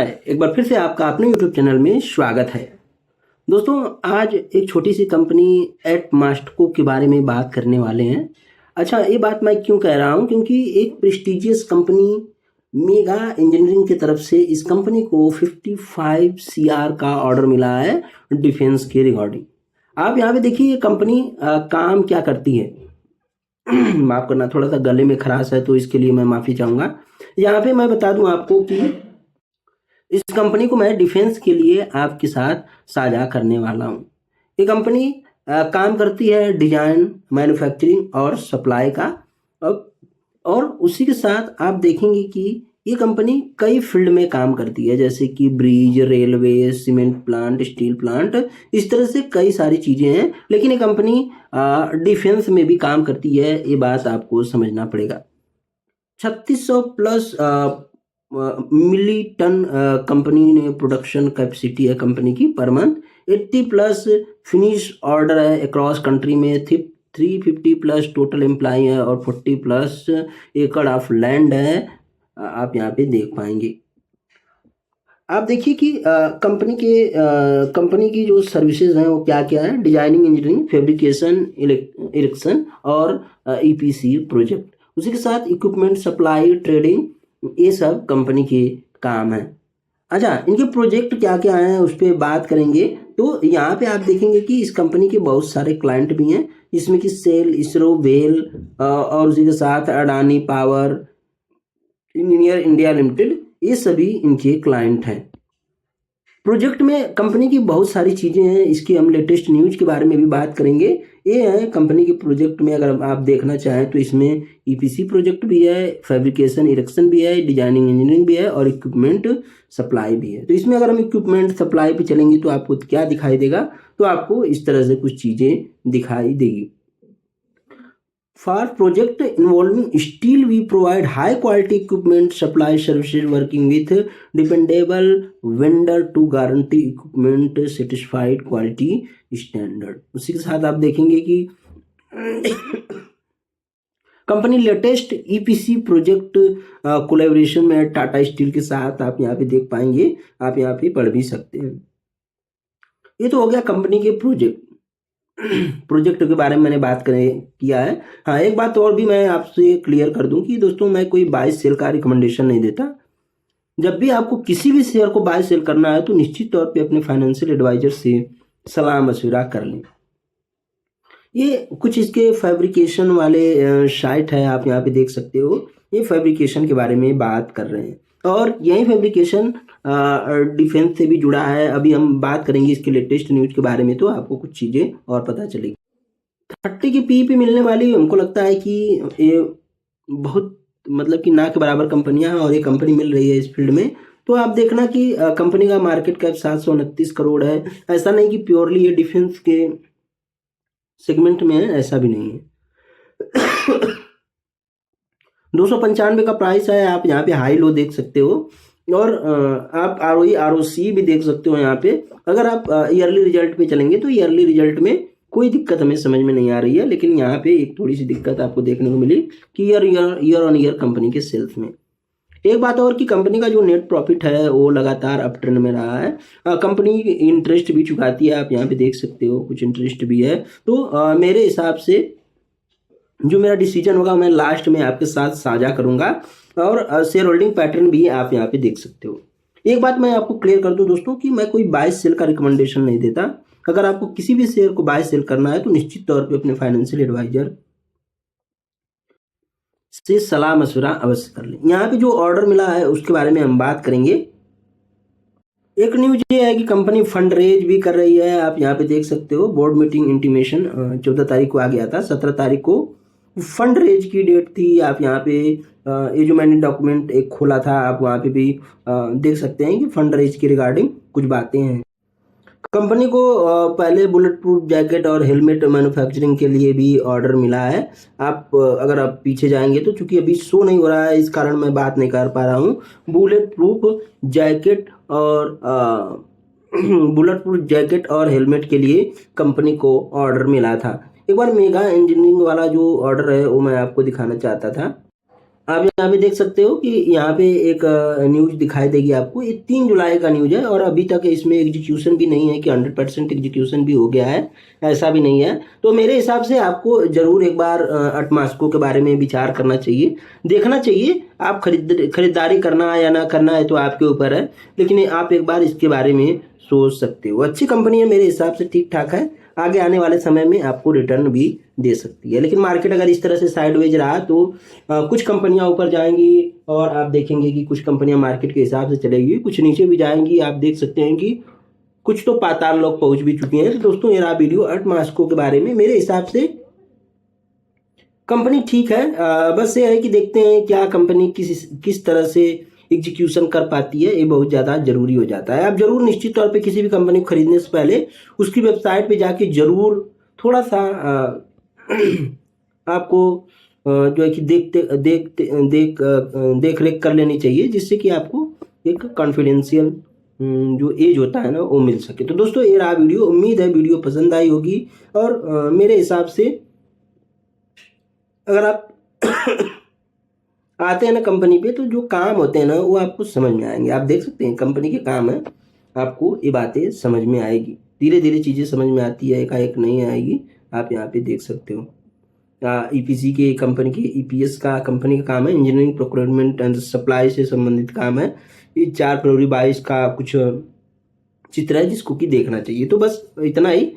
हाय, एक बार फिर से आपका अपने YouTube चैनल में स्वागत है। दोस्तों, आज एक छोटी सी कंपनी एटमास्टको के बारे में बात करने वाले हैं। अच्छा, ये बात मैं क्यों कह रहा हूँ, क्योंकि एक प्रेस्टिजियस कंपनी मेगा इंजीनियरिंग की तरफ से इस कंपनी को 55 CR का ऑर्डर मिला है डिफेंस के रिगार्डिंग। आप यहाँ पे देखिए ये कंपनी काम क्या करती है। माफ़ करना, थोड़ा सा गले में खराश है तो इसके लिए मैं माफ़ी चाहूँगा। यहाँ पे मैं बता दूँ आपको कि इस कंपनी को मैं डिफेंस के लिए आपके साथ साझा करने वाला हूँ। ये कंपनी काम करती है डिजाइन, मैन्युफैक्चरिंग और सप्लाई का। और उसी के साथ आप देखेंगे कि ये कंपनी कई फील्ड में काम करती है, जैसे कि bridge, railway, cement plant, steel plant, इस तरह से कई सारी चीज़ें हैं। लेकिन ये कंपनी डिफेंस में भी काम करती है, ये बात आपको समझना पड़ेगा। 3600 प्लस मिली टन कंपनी ने प्रोडक्शन कैपेसिटी है कंपनी की per month. 80 plus finish order है अक्रॉस कंट्री में। 350 प्लस टोटल एम्प्लॉय है और 40 प्लस एकड़ ऑफ लैंड है, आप यहाँ पे देख पाएंगे। आप देखिए कि कंपनी की जो सर्विसेज हैं वो क्या क्या है। डिजाइनिंग, इंजीनियरिंग, फैब्रिकेशन, इरेक्शन और EPC प्रोजेक्ट। उसी के साथ इक्विपमेंट सप्लाई, ट्रेडिंग, ये सब कंपनी के काम है। अच्छा, इनके प्रोजेक्ट क्या क्या हैं उस पर बात करेंगे। तो यहाँ पे आप देखेंगे कि इस कंपनी के बहुत सारे क्लाइंट भी हैं, जिसमें कि सेल, इसरो, वेल और उसी के साथ Adani power, engineer India limited, ये सभी इनके क्लाइंट हैं। प्रोजेक्ट में कंपनी की बहुत सारी चीज़ें हैं, इसकी हम लेटेस्ट न्यूज के बारे में भी बात करेंगे। ये है कंपनी के प्रोजेक्ट में, अगर आप देखना चाहें तो इसमें EPC प्रोजेक्ट भी है, फैब्रिकेशन, इरेक्शन भी है, डिजाइनिंग, इंजीनियरिंग भी है और इक्विपमेंट सप्लाई भी है। तो इसमें अगर हम इक्विपमेंट सप्लाई पे चलेंगे तो आपको क्या दिखाई देगा, तो आपको इस तरह से कुछ चीज़ें दिखाई देगी। For project involving steel, we provide high quality equipment supply services working with dependable vendor to guarantee equipment satisfied quality standard। उसी के साथ आप देखेंगे कि company latest EPC project collaboration में टाटा स्टील के साथ आप यहाँ पे देख पाएंगे, आप यहाँ पे पढ़ भी सकते हैं। ये तो हो गया कंपनी के प्रोजेक्ट के बारे में मैंने बात किया है। हाँ, एक बात और भी मैं आपसे क्लियर कर दूं कि दोस्तों, मैं कोई बाय सेल का रिकमेंडेशन नहीं देता। जब भी आपको किसी भी शेयर को बाय सेल करना है तो निश्चित तौर पे अपने फाइनेंशियल एडवाइजर से सलाह मशविरा कर लें। ये कुछ इसके फैब्रिकेशन वाले साइट है, आप यहाँ पे देख सकते हो। ये फैब्रिकेशन के बारे में बात कर रहे हैं और यही फैब्रिकेशन डिफेंस से भी जुड़ा है। अभी हम बात करेंगे इसके लेटेस्ट न्यूज के बारे में, तो आपको कुछ चीज़ें और पता चलेगी। 30 की PE पे मिलने वाली हमको लगता है कि ये बहुत मतलब कि ना के बराबर कंपनियां हैं और ये कंपनी मिल रही है इस फील्ड में। तो आप देखना कि कंपनी का मार्केट कैप 729 करोड़ है। ऐसा नहीं कि प्योरली ये डिफेंस के सेगमेंट में है, ऐसा भी नहीं है। 295 का प्राइस है, आप यहाँ पे हाई लो देख सकते हो और आप ROE ROC भी देख सकते हो यहाँ पे। अगर आप ईयरली रिजल्ट पे चलेंगे तो ईयरली रिजल्ट में कोई दिक्कत हमें समझ में नहीं आ रही है, लेकिन यहाँ पे एक थोड़ी सी दिक्कत आपको देखने को मिली कि ईयर ऑन ईयर कंपनी के सेल्स में। एक बात और कि कंपनी का जो नेट प्रॉफिट है वो लगातार अप ट्रेंड में रहा है। कंपनी इंटरेस्ट भी चुकाती है, आप यहाँ पे देख सकते हो, कुछ इंटरेस्ट भी है। तो मेरे हिसाब से जो मेरा डिसीजन होगा मैं लास्ट में आपके साथ साझा करूंगा और शेयर होल्डिंग पैटर्न भी आप यहाँ पे देख सकते हो। एक बात मैं आपको क्लियर कर दूं दोस्तों कि मैं कोई बाय सेल का रिकमेंडेशन नहीं देता। अगर आपको किसी भी शेयर को बाय सेल करना है तो निश्चित तौर पे अपने फाइनेंशियल एडवाइजर से सलाह मशवरा अवश्य कर लें। यहाँ पे जो ऑर्डर मिला है उसके बारे में हम बात करेंगे। एक न्यूज ये है कि कंपनी फंड रेज भी कर रही है, आप यहाँ पे देख सकते हो। बोर्ड मीटिंग इंटीमेशन 14 तारीख को आ गया था, 17 तारीख को फंड रेज की डेट थी। आप यहाँ पे ये जो मैंने डॉक्यूमेंट एक खोला था, आप वहाँ पे भी देख सकते हैं कि फंड रेज की रिगार्डिंग कुछ बातें हैं। कंपनी को पहले बुलेट प्रूफ जैकेट और हेलमेट मैन्युफैक्चरिंग के लिए भी ऑर्डर मिला है। आप अगर आप पीछे जाएंगे तो चूंकि अभी शो नहीं हो रहा है इस कारण मैं बात नहीं कर पा रहा हूँ। बुलेट प्रूफ जैकेट और हेलमेट के लिए कंपनी को ऑर्डर मिला था। एक बार मेगा इंजीनियरिंग वाला जो ऑर्डर है वो मैं आपको दिखाना चाहता था। आप यहाँ पे देख सकते हो कि यहाँ पे एक न्यूज दिखाई देगी आपको। ये 3 जुलाई का न्यूज है और अभी तक इसमें एग्जीक्यूशन भी नहीं है कि 100% एग्जीक्यूशन भी हो गया है, ऐसा भी नहीं है। तो मेरे हिसाब से आपको जरूर एक बार अटमास्को के बारे में विचार करना चाहिए, देखना चाहिए। आप खरीदारी करना है या ना करना है तो आपके ऊपर है, लेकिन आप एक बार इसके बारे में सोच सकते हो। अच्छी कंपनी है मेरे हिसाब से, ठीक ठाक है, आगे आने वाले समय में आपको रिटर्न भी दे सकती है। लेकिन मार्केट अगर इस तरह से साइडवेज रहा तो कुछ कंपनियां ऊपर जाएंगी और आप देखेंगे कि कुछ कंपनियां मार्केट के हिसाब से चलेगी, कुछ नीचे भी जाएंगी। आप देख सकते हैं कि कुछ तो पाताल लोग पहुंच भी चुकी हैं। तो दोस्तों ये रहा वीडियो अटमास्को के बारे में। मेरे हिसाब से कंपनी ठीक है, बस ये है कि देखते हैं क्या कंपनी किस तरह से एग्जीक्यूशन कर पाती है, ये बहुत ज़्यादा जरूरी हो जाता है। आप जरूर निश्चित तौर पे किसी भी कंपनी को खरीदने से पहले उसकी वेबसाइट पे जाके जरूर थोड़ा सा आपको जो है कि देख रेख कर लेनी चाहिए, जिससे कि आपको एक कॉन्फिडेंशियल जो एज होता है ना वो मिल सके। तो दोस्तों ये रहा वीडियो, उम्मीद है वीडियो पसंद आई होगी। और मेरे हिसाब से अगर आप आते हैं ना कंपनी पे तो जो काम होते हैं ना वो आपको समझ में आएंगे। आप देख सकते हैं कंपनी के काम है, आपको ये बातें समझ में आएगी। धीरे धीरे चीज़ें समझ में आती है, एकाएक नहीं आएगी। आप यहाँ पे देख सकते हो ईपीसी के कंपनी के ईपीएस का कंपनी का काम है, इंजीनियरिंग प्रोक्योरमेंट एंड सप्लाई से संबंधित काम है। ये 4 फरवरी 22 का कुछ चित्र है जिसको कि देखना चाहिए। तो बस इतना ही।